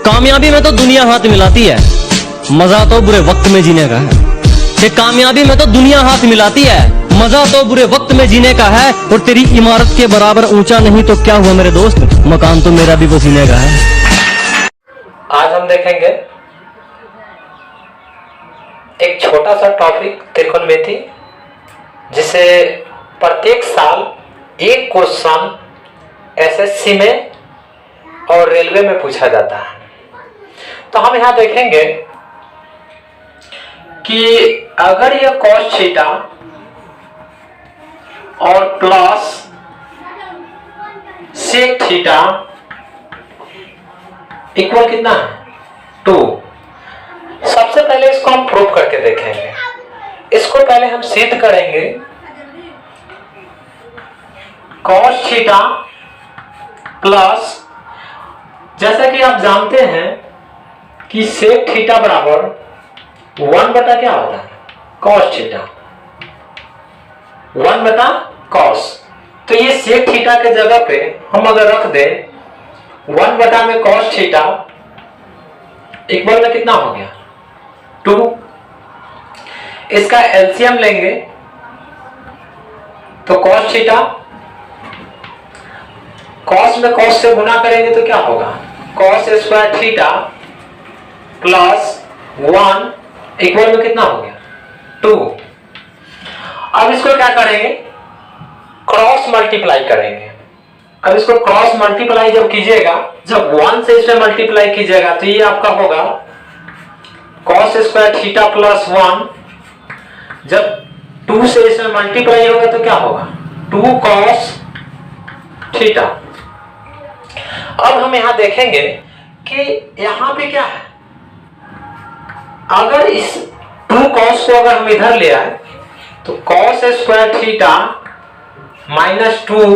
कामयाबी में तो दुनिया हाथ मिलाती है, मजा तो बुरे वक्त में जीने का है। कि कामयाबी में तो दुनिया हाथ मिलाती है, मजा तो बुरे वक्त में जीने का है। और तेरी इमारत के बराबर ऊंचा नहीं तो क्या हुआ मेरे दोस्त, मकान तो मेरा भी पसीने का है। आज हम देखेंगे एक छोटा सा टॉपिक त्रिकोणमिति, जिसे प्रत्येक साल एक क्वेश्चन एसएससी में और रेलवे में पूछा जाता है। तो हम यहां देखेंगे कि अगर यह कॉस थीटा और प्लस सेक थीटा इक्वल कितना है 2। सबसे पहले इसको हम प्रूव करके देखेंगे। इसको पहले हम सिद्ध करेंगे। कॉस थीटा प्लस, जैसा कि आप जानते हैं कि सेक थीटा बराबर 1 बटा क्या होता है कॉस थीटा, 1 बटा कॉस। तो ये सेक थीटा के जगह पे हम अगर रख दें 1 बटा में कॉस थीटा इक्वल में कितना हो गया 2। इसका एलसीएम लेंगे तो कॉस थीटा, कॉस में कॉस से गुना करेंगे तो क्या होगा cos square theta plus 1 equal में कितना हो गया 2। अब इसको क्या करेंगे क्रॉस मल्टीप्लाई करेंगे। अब इसको क्रॉस मल्टीप्लाई जब कीजिएगा, जब 1 से इसमें मल्टीप्लाई कीजिएगा तो ये आपका होगा कॉस स्क्वायर थीटा प्लस 1। जब 2 से इसमें मल्टीप्लाई होगा तो क्या होगा 2 कॉस थीटा। अब हम यहां देखेंगे कि यहां पे क्या है, अगर इस 2 कॉस को अगर हम इधर ले आए तो cos square theta minus 2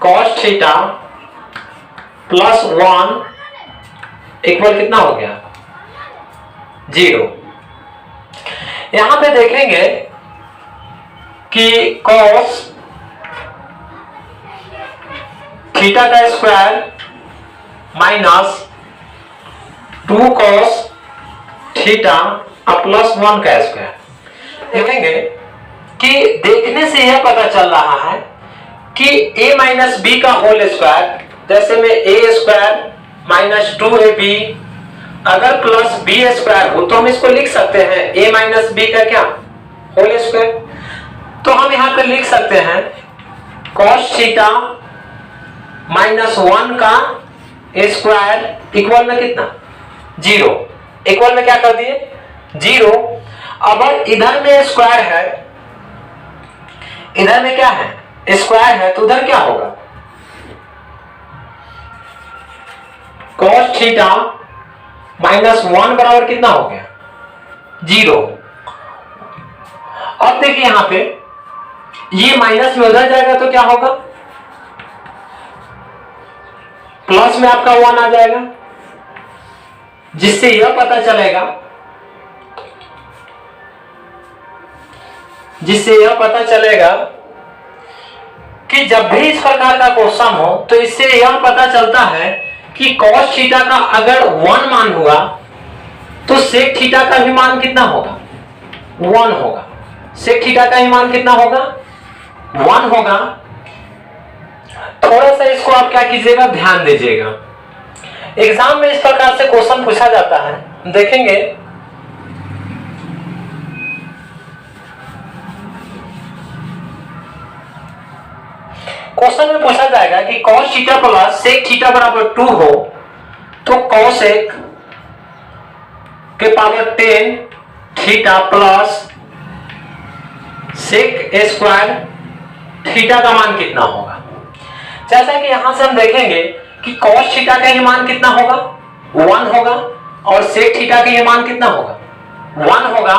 cos theta plus 1 equal कितना हो गया 0। यहां पे देखेंगे कि कॉस थीटा का square minus 2 cos theta plus 1 का स्क्वायर। देखेंगे कि देखने से यह पता चल रहा है कि a माइनस बी का होल स्क्वायर, जैसे में a स्क्वायर माइनस 2ab अगर प्लस b स्क्वायर हो तो हम इसको लिख सकते हैं a माइनस बी का क्या होल स्क्वायर। तो हम यहां पर लिख सकते हैं कॉस थीटा माइनस 1 का स्क्वायर इक्वल में कितना 0। इक्वल में क्या कर दिए 0। अब इधर में स्क्वायर है, इधर में क्या है स्क्वायर है, तो उधर क्या होगा कॉस थीटा माइनस 1 बराबर कितना हो गया 0। अब देखिए यहां पे ये माइनस में उधर जाएगा तो क्या होगा प्लस में आपका 1 आ जाएगा, जिससे यह पता चलेगा कि जब भी इस प्रकार का क्वेश्चन हो तो इससे यह पता चलता है कि कॉस थीटा का अगर 1 मान हुआ तो सेक थीटा का भी मान कितना होगा 1 होगा। सेक थीटा का भी मान कितना होगा 1 होगा। थोड़ा सा इसको आप क्या कीजिएगा ध्यान दीजिएगा। एग्जाम में इस प्रकार से क्वेश्चन पूछा जाता है। देखेंगे क्वेश्चन में पूछा जाएगा कि cos theta plus sec theta बराबर 2 हो तो cosec के power 10 theta plus sec square theta का मान कितना होगा। जैसा कि यहां से हम देखेंगे कि cos थीटा का ये मान कितना होगा 1 होगा और sec थीटा का ये मान कितना होगा 1 होगा।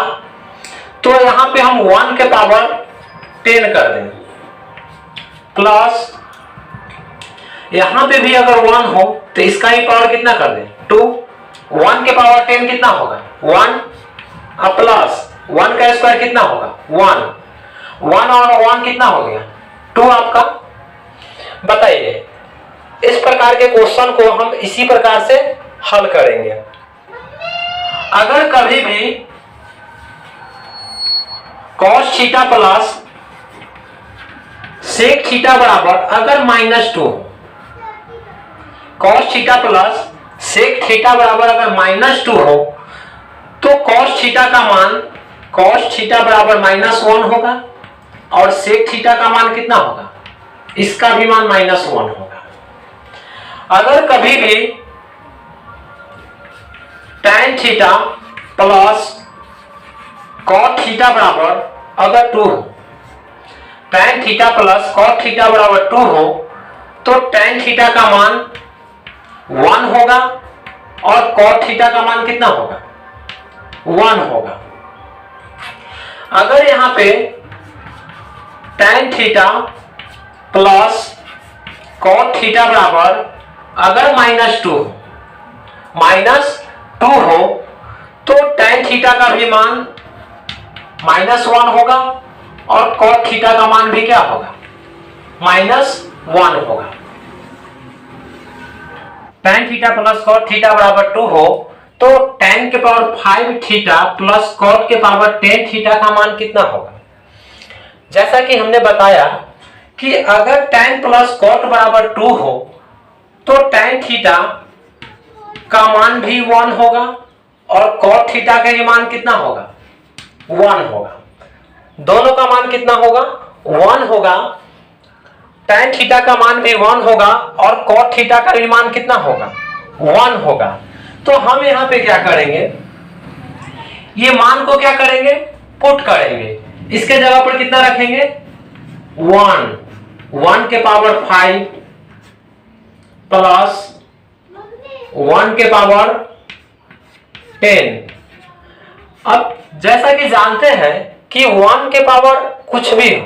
तो यहां पे हम 1 के पावर 10 कर दें प्लस यहां पे भी अगर 1 हो तो इसका ही पावर कितना कर दें 2। 1 के पावर 10 कितना होगा 1 और प्लस 1 का स्क्वायर कितना होगा 1 और 1 कितना हो गया 2 आपका। बताइए इस प्रकार के क्वेश्चन को हम इसी प्रकार से हल करेंगे। अगर कभी भी cos theta plus sec theta बराबर अगर -2, cos theta plus sec theta बराबर अगर -2 हो तो cos थीटा का मान cos थीटा बराबर -1 होगा और सेक थीटा का मान कितना होगा, इसका भी मान -1 होगा। अगर कभी भी tan theta plus cot theta बराबर अगर 2 हो, tan theta plus cot theta बराबर 2 हो तो tan थीटा का मान 1 होगा और cot थीटा का मान कितना होगा, 1 होगा। अगर यहां पे tan theta plus cot theta बराबर अगर -2 हो तो tan थीटा का भी मान -1 होगा और cot थीटा का मान भी क्या होगा, -1 होगा। tan theta plus cot theta बराबर 2 हो तो tan के पावर 5 थीटा प्लस cot के पावर 10 थीटा का मान कितना होगा। जैसा कि हमने बताया कि अगर tan प्लस cot बराबर 2 हो तो tan थीटा का मान भी 1 होगा और cot थीटा का भी मान कितना होगा, 1 होगा। दोनों का मान कितना होगा, 1 होगा। tan थीटा का मान भी 1 होगा और cot थीटा का भी मान कितना होगा, 1 होगा। तो हम यहां पे क्या करेंगे, ये मान को क्या करेंगे, पुट करेंगे। इसके जगह पर कितना रखेंगे, 1 के पावर 5 प्लस 1 के पावर 10। अब जैसा कि जानते हैं कि 1 के पावर कुछ भी हो,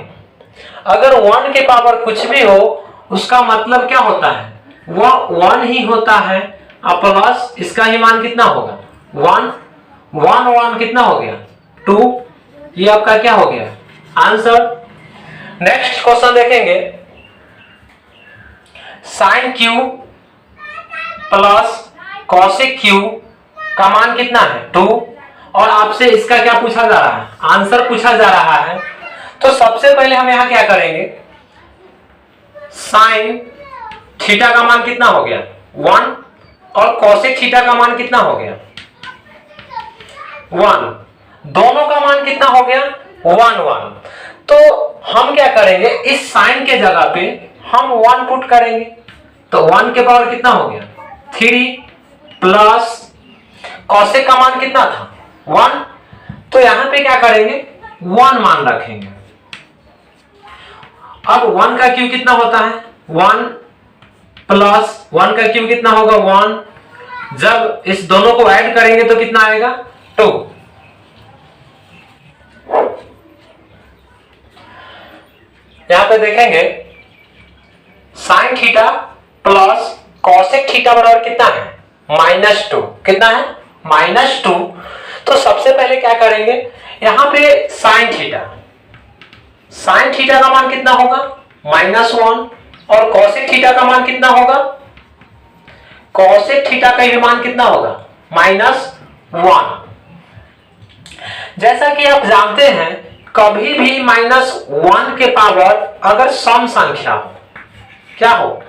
अगर 1 के पावर कुछ भी हो उसका मतलब क्या होता है, वह 1 ही होता है। अब प्लस इसका ही मान कितना होगा, 1 कितना हो गया, 2। ये आपका क्या हो गया, आंसर। नेक्स्ट क्वेश्चन देखेंगे, sine Q plus cosec Q का मान कितना है, 2। और आपसे इसका क्या पूछा जा रहा है, आंसर पूछा जा रहा है। तो सबसे पहले हम यहां क्या करेंगे, साइन थीटा का मान कितना हो गया, 1 और कॉसेक थीटा का मान कितना हो गया, 1। दोनों का मान कितना हो गया, 1। तो हम क्या करेंगे, इस साइन के जगह पे हम 1 पुट करेंगे। तो 1 के पावर कितना हो गया, 3 प्लस कॉसेक का मान कितना था, 1। तो यहां पे क्या करेंगे, 1 मान रखेंगे। अब 1 का क्यू कितना होता है, 1 प्लस 1 का क्यू कितना होगा, 1। जब इस दोनों को ऐड करेंगे तो कितना आएगा, 2। यहां पे देखेंगे sine theta plus cosec theta बराबर कितना है, -2। कितना है, -2। तो सबसे पहले क्या करेंगे, यहां पे साइन थीटा का मान कितना होगा, -1 और कॉसेक थीटा का मान कितना होगा, कॉसेक थीटा का भी मान कितना होगा, -1। जैसा कि आप जानते हैं कभी भी -1 के पावर अगर सम संख्या हो, क्या हो,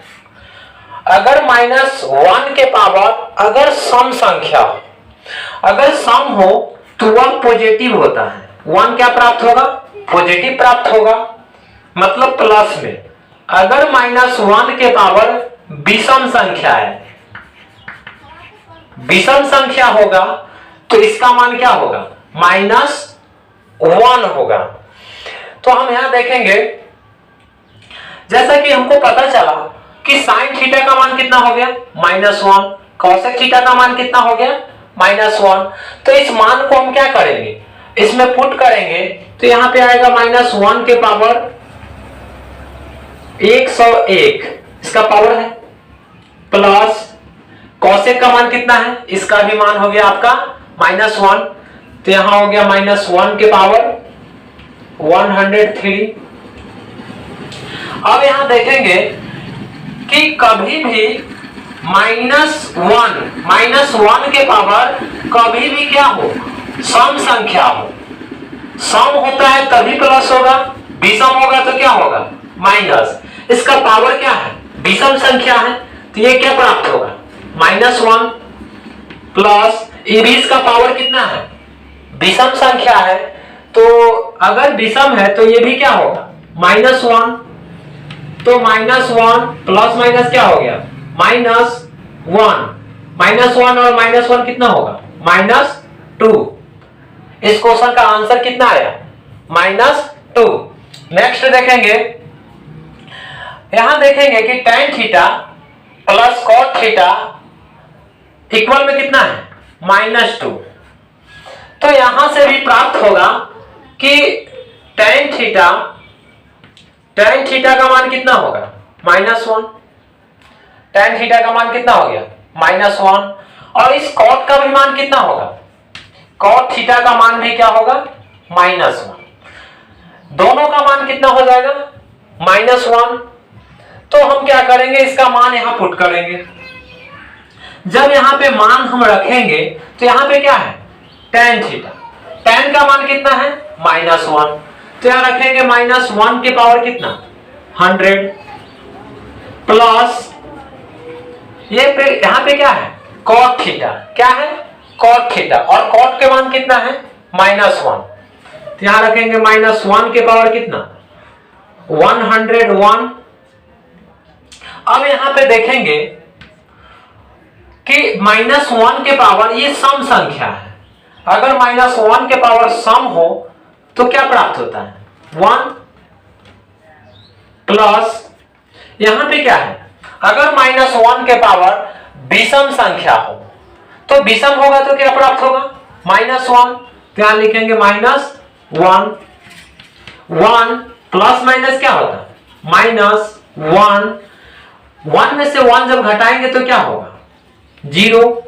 अगर -1 के पावर अगर सम संख्या हो, अगर सम हो तो वह पॉजिटिव होता है। 1 क्या प्राप्त होगा, पॉजिटिव प्राप्त होगा, मतलब प्लस में। अगर -1 के पावर विषम संख्या है, विषम संख्या होगा तो इसका मान क्या होगा, -1 होगा। तो हम यहां देखेंगे, जैसा कि हमको पता चला कि साइन थीटा का मान कितना हो गया, -1, कॉसेक थीटा का मान कितना हो गया, -1। तो इस मान को हम क्या करेंगे, इसमें पुट करेंगे। तो यहां पे आएगा -1 के पावर 101, इसका पावर है, प्लस कॉसेक का मान कितना है, इसका भी मान हो गया आपका -1। तो यहां हो गया -1 के पावर 103। अब यहां देखेंगे कि कभी भी माइनस वन के पावर कभी भी क्या हो, सम संख्या हो। सम होता है तभी प्लस होगा, विषम होगा तो क्या होगा, माइनस। इसका पावर क्या है, विषम संख्या है, तो ये क्या प्राप्त होगा, -1 प्लस ये भी इसका पावर कितना है, विषम संख्या है, तो अगर विषम है तो ये भी क्या होगा, -1। तो -1 प्लस माइनस क्या हो गया, -1। -1 और -1 कितना होगा, -2। इस क्वेश्चन का आंसर कितना आया, -2। नेक्स्ट देखेंगे, यहां देखेंगे कि tan theta plus cot theta equal में कितना है, -2। तो यहां से भी प्राप्त होगा कि tan थीटा का मान कितना होगा, -1। tan थीटा का मान कितना हो गया, -1। और इस cot का भी मान कितना होगा, cot थीटा का मान भी क्या होगा, -1। दोनों का मान कितना हो जाएगा, -1। तो हम क्या करेंगे, इसका मान यहां पुट करेंगे। जब यहां पे मान हम रखेंगे तो यहां पे क्या है, tan थीटा, tan का मान कितना है, -1। तो यहां रखेंगे -1 के पावर कितना, 100 प्लस ये पे यहां पे क्या है, cot थीटा, क्या है, cot थीटा, और cot के मान कितना है, -1। तो यहां रखेंगे -1 के पावर कितना, 101। अब यहां पे देखेंगे कि -1 के पावर ये सम संख्या है। अगर -1 के पावर सम हो तो क्या प्राप्त होता है, 1 प्लस यहां पे क्या है, अगर -1 के पावर विषम संख्या हो तो विषम होगा तो क्या प्राप्त होगा, -1। तो यहां लिखेंगे -1 प्लस माइनस क्या होता है, -1। 1 में से 1 जब घटाएंगे तो क्या होगा, 0।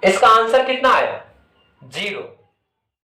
इसका आंसर कितना आया, 0।